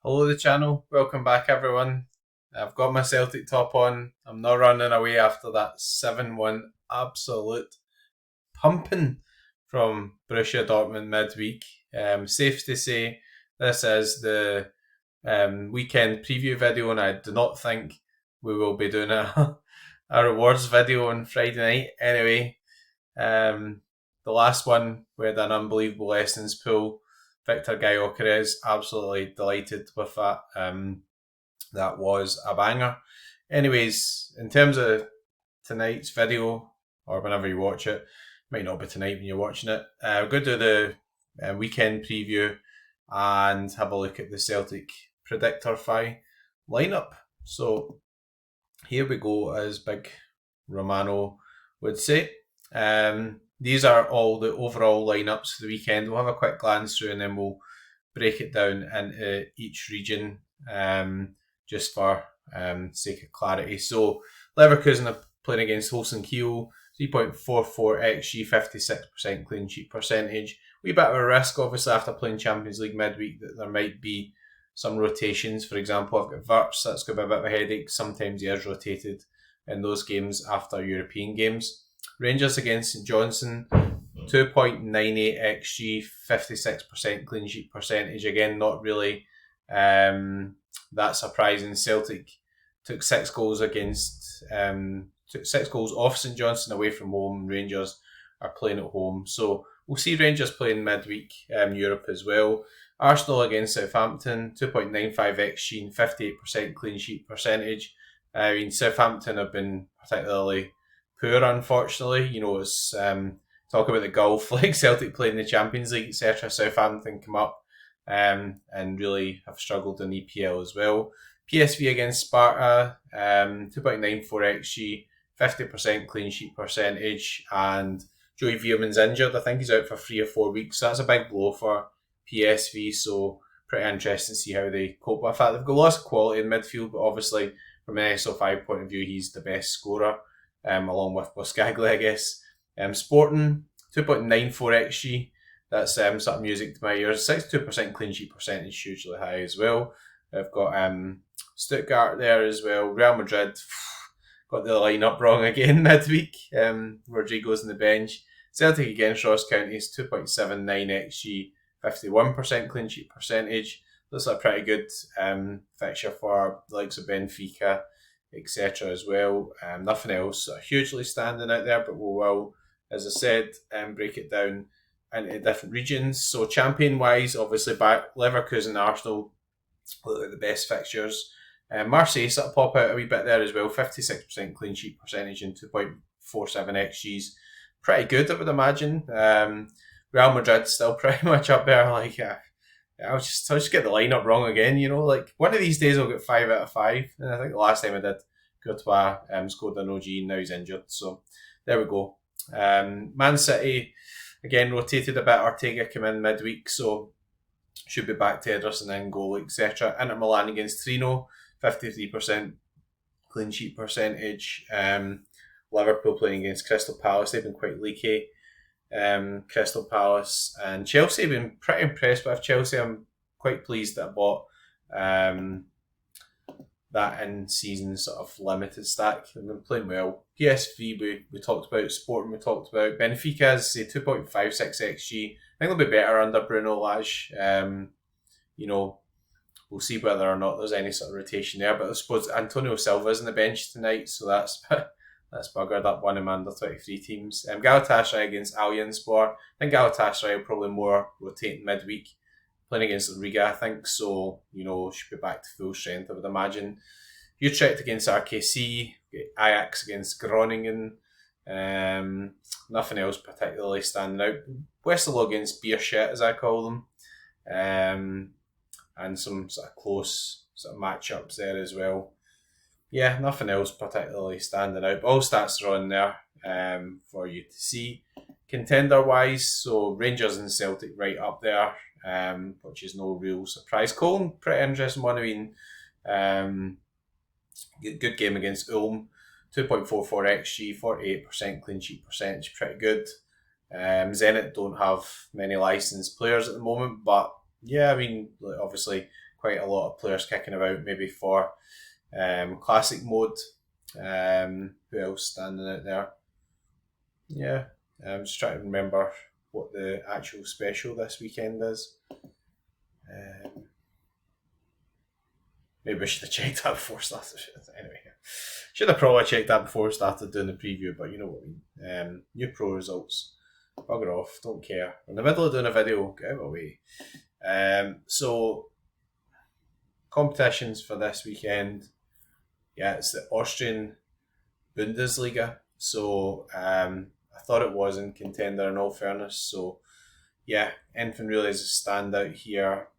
Hello the channel, welcome back everyone. I've got my Celtic top on. I'm not running away after that 7-1 absolute pumping from Borussia Dortmund midweek. Safe to say this is the weekend preview video, and I do not think we will be doing a rewards video on Friday night. Anyway, the last one we had an unbelievable Essence pool. Victor Gyökeres, absolutely delighted with that. That was a banger. Anyways, in terms of tonight's video, or whenever you watch it, might not be tonight when you're watching it, we're going to do the weekend preview and have a look at the Celtic Predictor-Fi lineup. So here we go, as Big Romano would say. These are all the overall lineups for the weekend. We'll have a quick glance through and then we'll break it down into each region just for sake of clarity. So Leverkusen are playing against Holstein Kiel, 3.44 XG, 56% clean sheet percentage. We bit of a risk, obviously, after playing Champions League midweek, that there might be some rotations. For example, I've got Verts, that's going to be a bit of a headache. Sometimes he is rotated in those games after European games. Rangers against St Johnstone, 2.98 XG, 56% clean sheet percentage. Again, not really that surprising. Celtic took 6 goals took 6 goals off St Johnstone away from home. Rangers are playing at home, so we'll see Rangers playing midweek Europe as well. Arsenal against Southampton, 2.95 XG and 58% clean sheet percentage. I mean, Southampton have been particularly poor, unfortunately. You know, it's talk about the Gulf League, Celtic playing the Champions League, etc. Southampton come up and really have struggled in EPL as well. PSV against Sparta, 2.94 XG, 50% clean sheet percentage, and Joey Veerman's injured. I think he's out for 3 or 4 weeks, so that's a big blow for PSV, so pretty interesting to see how they cope with that. They've got lots of quality in midfield, but obviously from an SO5 point of view, he's the best scorer, along with Buscaglia, I guess. Sporting, 2.94 XG. That's sort of music to my ears. 62% clean sheet percentage, hugely high as well. I've got Stuttgart there as well. Real Madrid, got the lineup wrong again midweek. Rodrigo's on the bench. Celtic against Ross County's 2.79 XG, 51% clean sheet percentage. Looks like a pretty good fixture for the likes of Benfica, etc. as well. Nothing else hugely standing out there, but we will, as I said, break it down into different regions. So champion-wise, obviously back Leverkusen, Arsenal look like the best fixtures. Marseille sort of pop out a wee bit there as well, 56% clean sheet percentage and 2.47 XGs. Pretty good, I would imagine. Real Madrid still pretty much up there. Like, I'll just get the lineup wrong again. You know, like one of these days I'll get 5 out of 5. And I think the last time I did, Courtois scored an OG and now he's injured. So there we go. Man City again rotated a bit. Ortega came in midweek, so should be back to Ederson in goal, etc. Inter Milan against Trino, 53% clean sheet percentage. Liverpool playing against Crystal Palace, they've been quite leaky. Crystal Palace and Chelsea have been pretty impressed with Chelsea. I'm quite pleased that I bought that in season sort of limited stack. They've been playing well. PSV we talked about, Sporting we talked about. Benfica, as I say, 2.56 XG. I think they'll be better under Bruno Lage. You know, we'll see whether or not there's any sort of rotation there. But I suppose Antonio Silva's on the bench tonight, so that's buggered up one of my under 23 teams. Galatasaray against Allianspor. I think Galatasaray will probably more rotate midweek. Playing against Riga, I think, so, you know, should be back to full strength, I would imagine. Utrecht against RKC, Ajax against Groningen. Nothing else particularly standing out. Westerlo against Beerschot, as I call them. And some sort of close sort of matchups there as well. Yeah, nothing else particularly standing out. But all stats are on there for you to see. Contender-wise, so Rangers and Celtic right up there, which is no real surprise. Cologne, pretty interesting one. I mean, good game against Ulm. 2.44 XG, 48% clean sheet percentage, pretty good. Zenit don't have many licensed players at the moment, but yeah, I mean, obviously quite a lot of players kicking about, maybe for classic mode. Who else standing out there? Yeah, I'm just trying to remember what the actual special this weekend is. Maybe I should have checked that before started. Anyway, should have probably checked that before I started doing the preview, but you know what I mean. New pro results. Bugger off, don't care. We're in the middle of doing a video, get out of the way. So, competitions for this weekend. Yeah, it's the Austrian Bundesliga. So, I thought it was in contender in all fairness. So, yeah, anything really is a standout here.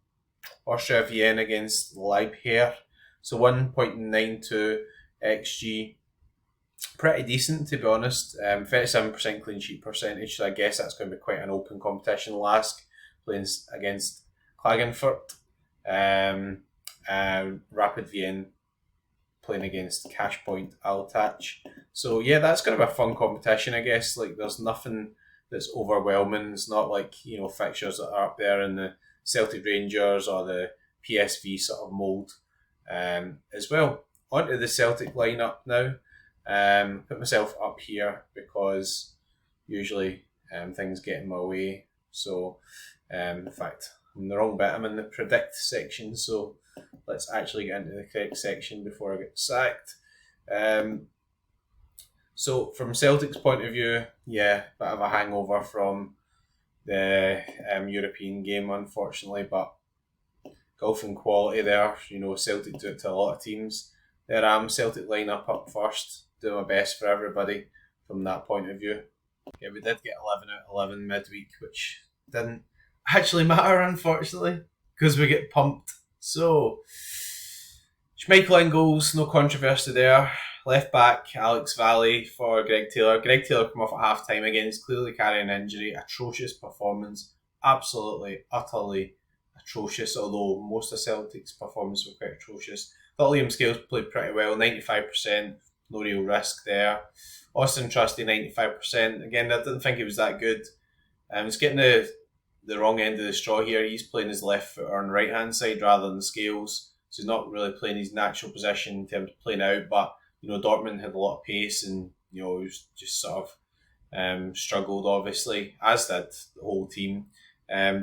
Austria Vienna against Leibherr. So 1.92 XG. Pretty decent, to be honest. 37% clean sheet percentage, so I guess that's going to be quite an open competition. Lask playing against Klagenfurt. Rapid Vienna playing against Cashpoint Altach. So yeah, that's going to be a fun competition, I guess. Like, there's nothing that's overwhelming. It's not like, fixtures that are up there in the Celtic Rangers or the PSV sort of mould as well. Onto the Celtic lineup now. Put myself up here because usually things get in my way. So, in fact, I'm in the wrong bit. I'm in the predict section, so let's actually get into the correct section before I get sacked. So, from Celtic's point of view, yeah, bit of a hangover from the European game, unfortunately, but golfing quality there. Celtic do it to a lot of teams. There Celtic lineup up first. Do my best for everybody from that point of view. Yeah, we did get 11 out of 11 midweek, which didn't actually matter, unfortunately, because we get pumped. So, Schmeichel in goals, no controversy there. Left back, Alex Valley for Greg Taylor. Greg Taylor come off at half time again. He's clearly carrying an injury. Atrocious performance. Absolutely, utterly atrocious, although most of Celtic's performance were quite atrocious. Thought Liam Scales played pretty well, 95%, no real risk there. Austin Trusty, 95%. Again, I didn't think he was that good. He's getting the wrong end of the straw here. He's playing his left foot on the right hand side rather than Scales, so he's not really playing his natural position in terms of playing out, but Dortmund had a lot of pace and, he was just sort of struggled, obviously, as did the whole team.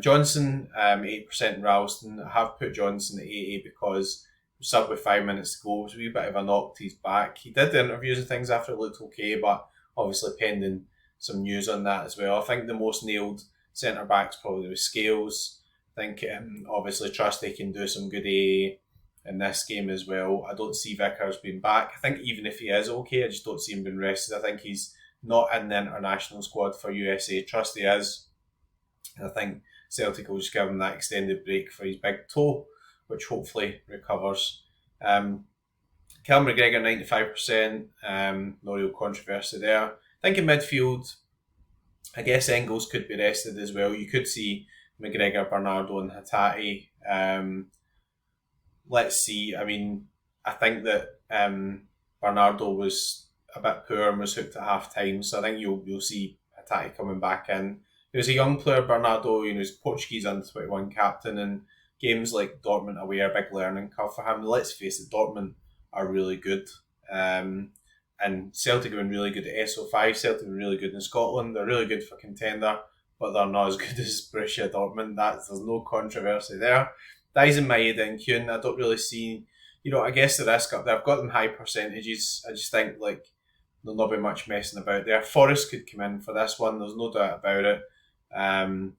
Johnson, 8% in Ralston. I have put Johnson at 80 because he was sub with 5 minutes to go. It was a wee bit of a knock to his back. He did the interviews and things after it looked okay, but obviously pending some news on that as well. I think the most nailed centre-backs probably was Scales. I think obviously Trusty can do some good AA in this game as well. I don't see Vickers being back. I think even if he is okay, I just don't see him being rested. I think he's not in the international squad for USA. Trusty is. And I think Celtic will just give him that extended break for his big toe, which hopefully recovers. Callum McGregor, 95%. No real controversy there. I think in midfield, I guess Engels could be rested as well. You could see McGregor, Bernardo and Hatate. Let's see. I mean, I think that Bernardo was a bit poor and was hooked at half time, so I think you'll see Hatate coming back in. He was a young player, Bernardo. He's Portuguese under-21 captain, and games like Dortmund away are a big learning curve for him. Let's face it, Dortmund are really good, and Celtic have been really good at SO5. Celtic have been really good in Scotland. They're really good for contender, but they're not as good as Borussia Dortmund. There's no controversy there. Dyson Maeda and Kuhn, I don't really see, I guess the risk up there. I've got them high percentages. I just think there'll not be much messing about there. Forrest could come in for this one. There's no doubt about it.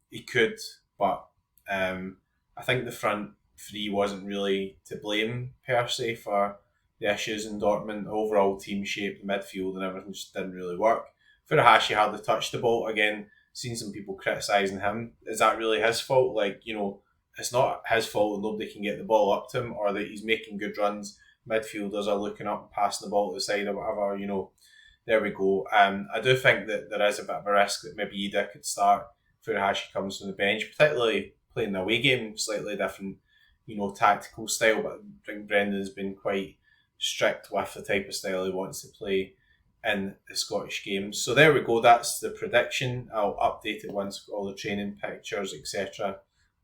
He could, but I think the front three wasn't really to blame per se for the issues in Dortmund. The overall team shape, the midfield and everything just didn't really work. Furuhashi hardly touched the ball. Again, seen some people criticising him. Is that really his fault? It's not his fault that nobody can get the ball up to him or that he's making good runs. Midfielders are looking up and passing the ball to the side or whatever, There we go. I do think that there is a bit of a risk that maybe Ida could start. Furuhashi comes from the bench, particularly playing the away game, slightly different, tactical style, but I think Brendan's been quite strict with the type of style he wants to play in the Scottish games. So there we go, that's the prediction. I'll update it once all the training pictures, etc.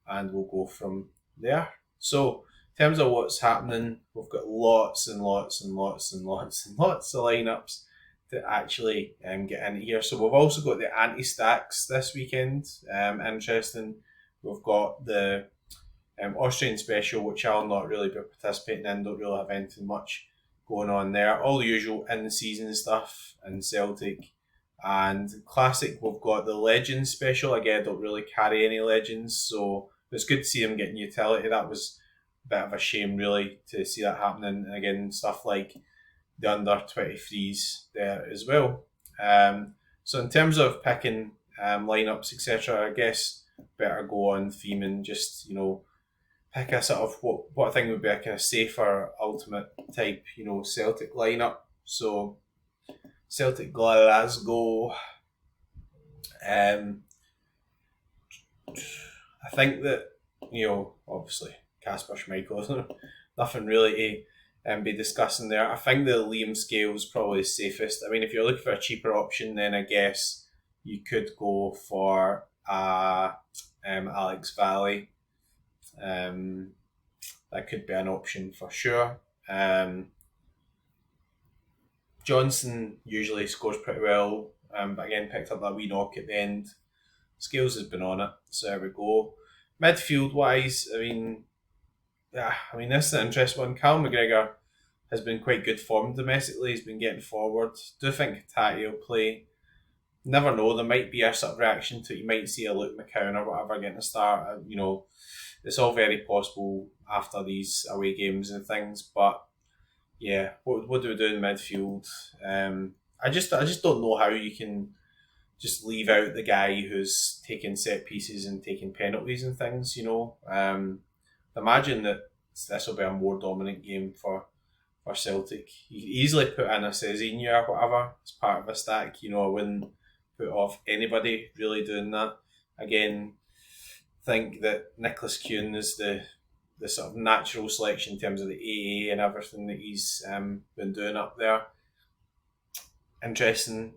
and we'll go from there. So In terms of what's happening, we've got lots and lots and lots and lots and lots of lineups to actually get into here. So we've also got the anti-stacks this weekend. Interesting. We've got the Austrian special, which I'll not really be participating in. Don't really have anything much going on there. All the usual in-season stuff in Celtic. And classic, we've got the Legends special. Again, I don't really carry any Legends, so it's good to see them getting utility. That was a bit of a shame, really, to see that happening. And again, stuff like the under 23s there as well. So in terms of picking lineups, etc., I guess better go on theme and just, pick a sort of what I think would be a kind of safer ultimate type, Celtic lineup. So Celtic Glasgow. I think that, obviously Kasper Schmeichel, nothing really to be discussing there. I think the Liam Scales probably safest. I mean, if you're looking for a cheaper option, then I guess you could go for Alex Valley. That could be an option for sure. Johnson usually scores pretty well, but again picked up that wee knock at the end. Scales has been on it, so there we go. Midfield wise, I mean, this is an interesting one. Cal McGregor has been quite good form domestically. He's been getting forward. Do think Tati will play. Never know. There might be a sort of reaction to it. You might see a Luke McCown or whatever getting a start. It's all very possible after these away games and things. But yeah, what do we do in midfield? I just don't know how you can just leave out the guy who's taking set pieces and taking penalties and things. Imagine that this will be a more dominant game for Celtic. You could easily put in a Cezinha or whatever as part of a stack. I wouldn't put off anybody really doing that. Again, think that Nicholas Kuhn is the sort of natural selection in terms of the AA and everything that he's been doing up there. Interesting.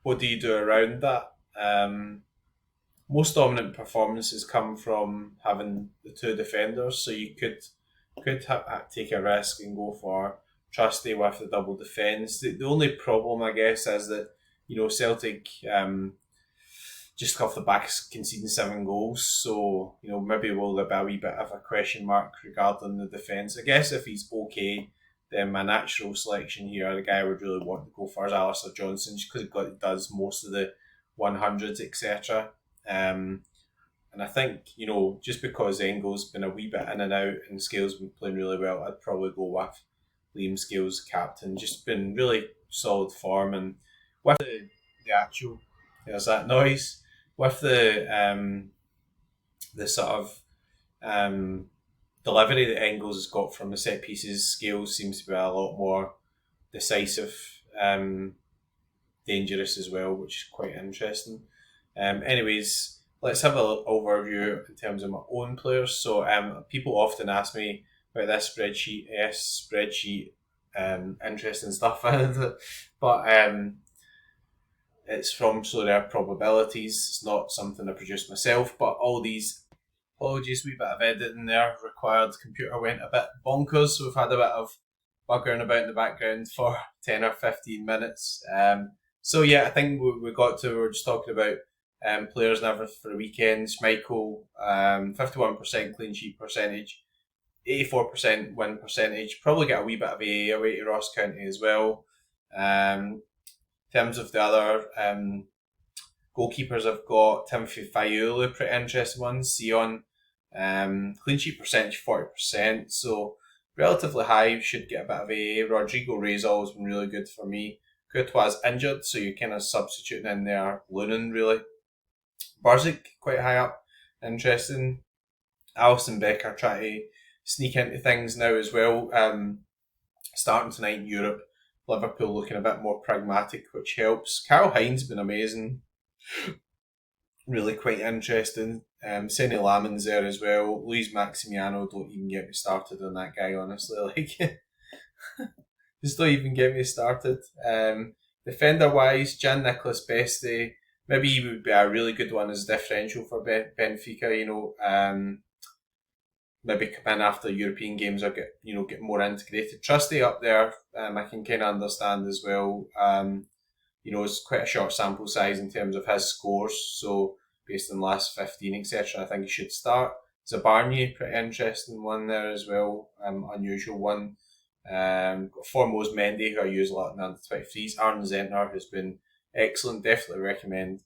What do you do around that? Most dominant performances come from having the two defenders, so you could take a risk and go for Trusty with the double defence. The only problem, I guess, is that Celtic just off the back conceding 7 goals, so maybe will there be a wee bit of a question mark regarding the defence. I guess if he's okay, then my natural selection here, the guy I would really want to go for is Alistair Johnson, just because he does most of the 100s, etc. And I think, just because Engel's been a wee bit in and out and Scales been playing really well, I'd probably go with Liam Scales, captain. Just been really solid form, and with the actual, there's that noise, with the sort of delivery that Engels has got from the set pieces, Scales seems to be a lot more decisive, dangerous as well, which is quite interesting. Anyways, let's have an overview in terms of my own players. So people often ask me about this spreadsheet. Yes, spreadsheet, interesting stuff. But it's from Sorare probabilities. It's not something I produced myself, but all these, apologies, wee bit of editing there required. Computer went a bit bonkers, so we've had a bit of buggering about in the background for 10 or 15 minutes. So yeah, I think we were just talking about players and everything for the weekend. Schmeichel, 51% clean sheet percentage, 84% win percentage. Probably get a wee bit of a away to Ross County as well. In terms of the other goalkeepers, I've got Timothy Fayulu, pretty interesting one. Sion, clean sheet percentage 40%, so relatively high. Should get a bit of a. Rodrigo Rey's always been really good for me. Courtois injured, so you're kind of substituting in there Lunin, really. Barzik, quite high up. Interesting. Alisson Becker trying to sneak into things now as well. Starting tonight in Europe. Liverpool looking a bit more pragmatic, which helps. Karl Heinz been amazing. Really quite interesting. Sene Laman's there as well. Luis Maximiano, don't even get me started on that guy, honestly. Just don't even get me started. Defender wise, Jan Nicholas Beste, maybe he would be a really good one as differential for Benfica. maybe come in after European games or get more integrated. Trusty up there, I can kind of understand as well. It's quite a short sample size in terms of his scores, so based on the last 15, etc., I think he should start. Zabarnyi, pretty interesting one there as well, unusual one. Got Formos Mendy, who I use a lot in the under 23s. Arne Zentner has been excellent, definitely recommend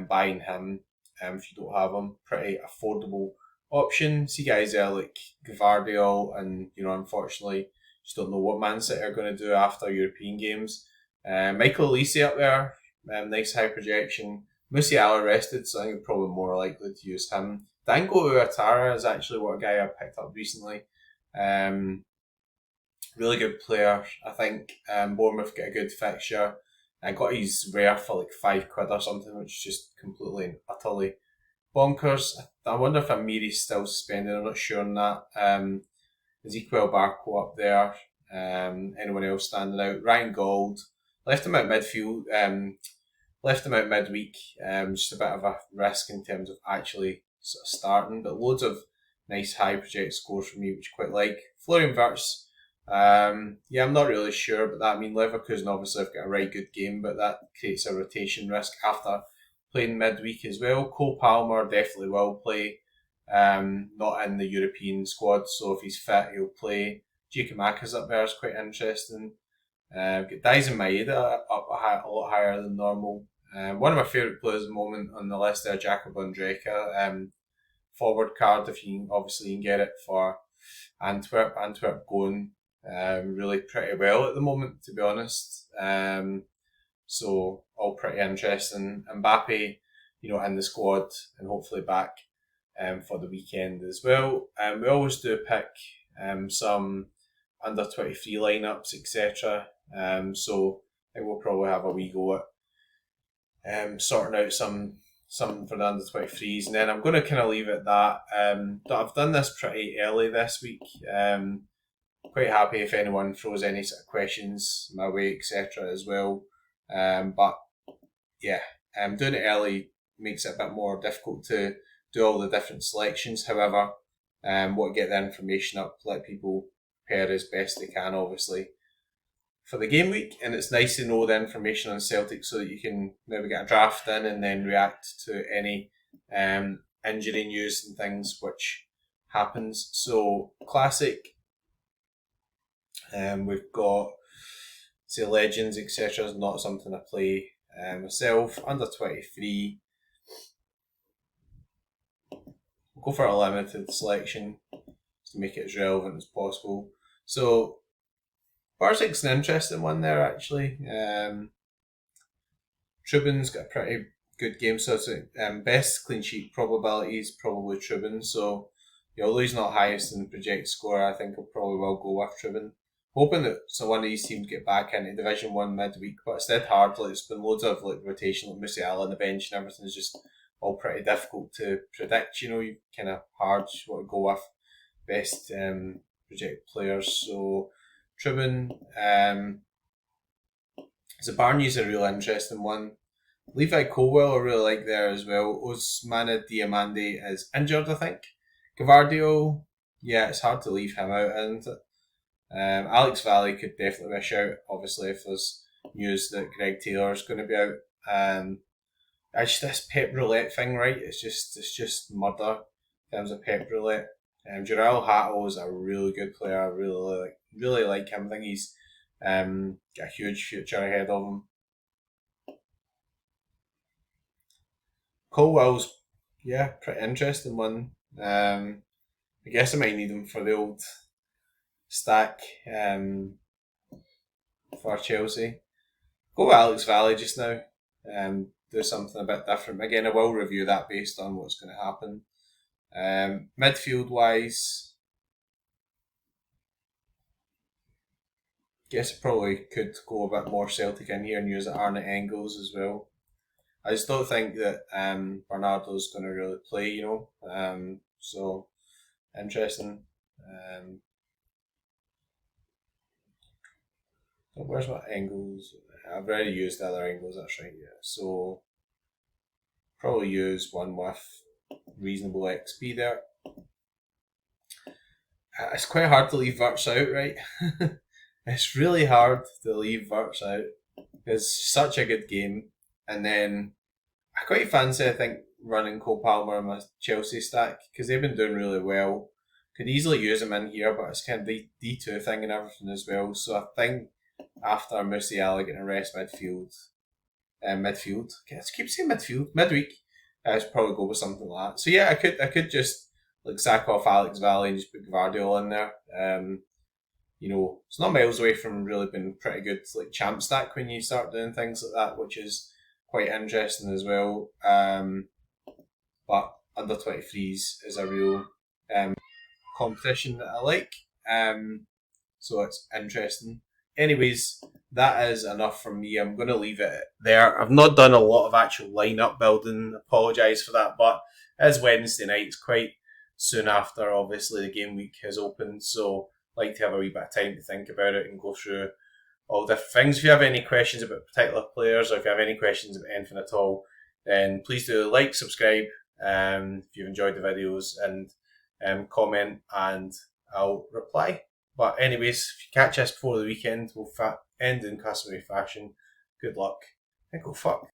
buying him if you don't have him. Pretty affordable option. See guys there like Gvardiol, and unfortunately, just don't know what Man City are going to do after European games. Michael Olise up there, nice high projection. Musiala rested, so I think I'm probably more likely to use him. Dango Uatara is actually what a guy I picked up recently. Really good player. I think Bournemouth get a good fixture. I got his rare for like £5 or something, which is just completely and utterly bonkers. I wonder if Amiri's still suspended. I'm not sure on that. Ezequiel Barco up there. Anyone else standing out? Ryan Gold. Left him out midfield. Left him out midweek. Just a bit of a risk in terms of actually sort of starting, but loads of nice high project scores for me, which I quite like. Florian Wirtz. I'm not really sure about that. I mean, Leverkusen obviously have got a right good game, but that creates a rotation risk after playing midweek as well. Cole Palmer definitely will play. Not in the European squad, so if he's fit, he'll play. Giacomakis up there is quite interesting. Got Dyson Maeda up a lot higher than normal. One of my favourite players at the moment on the list there, Jacob Ondrejka. Forward card, if you can get it for Antwerp. Antwerp going really pretty well at the moment, to be honest. So all pretty interesting. Mbappe, in the squad and hopefully back for the weekend as well. We always do pick some under 23 lineups, etc. So I think we'll probably have a wee go at sorting out some for the under 23s, and then I'm going to kind of leave it at that. I've done this pretty early this week. Quite happy if anyone throws any sort of questions my way, etc. as well. But yeah, doing it early makes it a bit more difficult to do all the different selections. However, want to get the information up, let people prepare as best they can, obviously, for the game week. And it's nice to know the information on Celtic so that you can maybe get a draft in and then react to any injury news and things which happens. So classic. We've got, say, Legends, etc. is not something I play myself. Under 23, we'll go for a limited selection to make it as relevant as possible. So, Barsic's an interesting one there, actually. Trubin's got a pretty good game, so it's best clean sheet probability is probably Trubin. So, although he's not highest in project score, I think I'll probably will go with Trubin. Hoping that one of these teams get back into Division 1 midweek, but it's dead hard. Like, it's been loads of rotation, like Musiala on the bench and everything is just all pretty difficult to predict. You kind of hard what to go with best project players. So Trubin, Zabarnyi's a real interesting one. Levi Colwell I really like there as well. Osmana Diamande is injured, I think. Gavardio, it's hard to leave him out, isn't it? Alex Valley could definitely be a shout, obviously, if there's news that Greg Taylor's going to be out. It's this Pep Roulette thing, right? It's just murder in terms of Pep Roulette. Jarrell Hatto is a really good player. I really like him. I think he's got a huge future ahead of him. Colwell's, pretty interesting one. I guess I might need him for the old stack for Chelsea. Go with Alex Valley just now. Do something a bit different. Again, I will review that based on what's going to happen. Midfield wise, guess I probably could go a bit more Celtic in here and use Arne Engels as well. I just don't think that Bernardo's going to really play, so interesting. Where's my Engels? I've already used the other Engels, that's right, yeah. So probably use one with reasonable XP there. It's quite hard to leave Verts out, right? It's really hard to leave Verts out. It's such a good game. And then I quite fancy, I think, running Cole Palmer on my Chelsea stack because they've been doing really well. Could easily use him in here, but it's kind of the D2 thing and everything as well. So I think after Musiala getting a rest midfield. Okay, I keep saying midfield, midweek. I should probably go with something like that. So yeah, I could just like sack off Alex Valley and just put Guardiola in there. It's not miles away from really being pretty good like champ stack when you start doing things like that, which is quite interesting as well. But under 23s is a real competition that I like. So it's interesting. Anyways, that is enough from me. I'm going to leave it there. I've not done a lot of actual lineup building. Apologise for that, but it's Wednesday night. It's quite soon after, obviously, the game week has opened. So I like to have a wee bit of time to think about it and go through all different things. If you have any questions about particular players or if you have any questions about anything at all, then please do like, subscribe if you've enjoyed the videos and comment and I'll reply. But anyways, if you catch us before the weekend, we'll end in customary fashion. Good luck and go fuck.